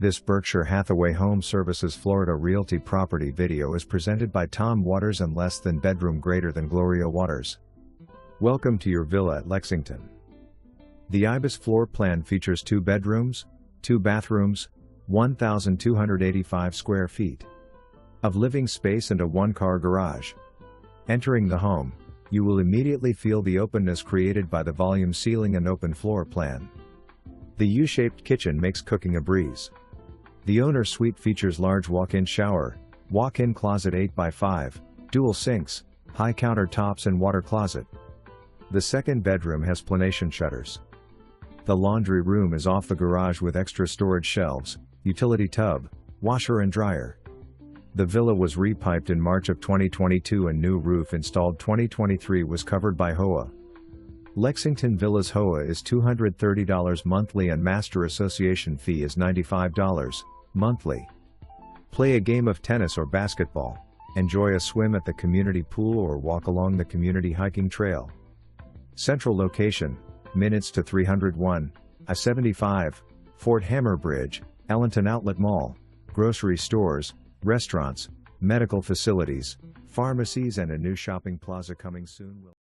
This Berkshire Hathaway HomeServices Florida Realty property video is presented by Tom Waters and Less Than Bedroom Greater Than Gloria Waters. Welcome to your villa at Lexington. The Ibis floor plan features 2 bedrooms, 2 bathrooms, 1,285 square feet of living space and a 1-car garage. Entering the home, you will immediately feel the openness created by the volume ceiling and open floor plan. The U-shaped kitchen makes cooking a breeze. The owner suite features large walk-in shower, walk-in closet 8x5, dual sinks, high countertops and water closet. The second bedroom has planation shutters. The laundry room is off the garage with extra storage shelves, utility tub, washer and dryer. The villa was repiped in March of 2022 and new roof installed 2023 was covered by HOA. Lexington Villas HOA is $230 monthly and Master Association fee is $95 monthly. Play a game of tennis or basketball, enjoy a swim at the community pool or walk along the community hiking trail. Central location, minutes to 301, I-75, Fort Hammer Bridge, Ellenton Outlet Mall, grocery stores, restaurants, medical facilities, pharmacies and a new shopping plaza coming soon.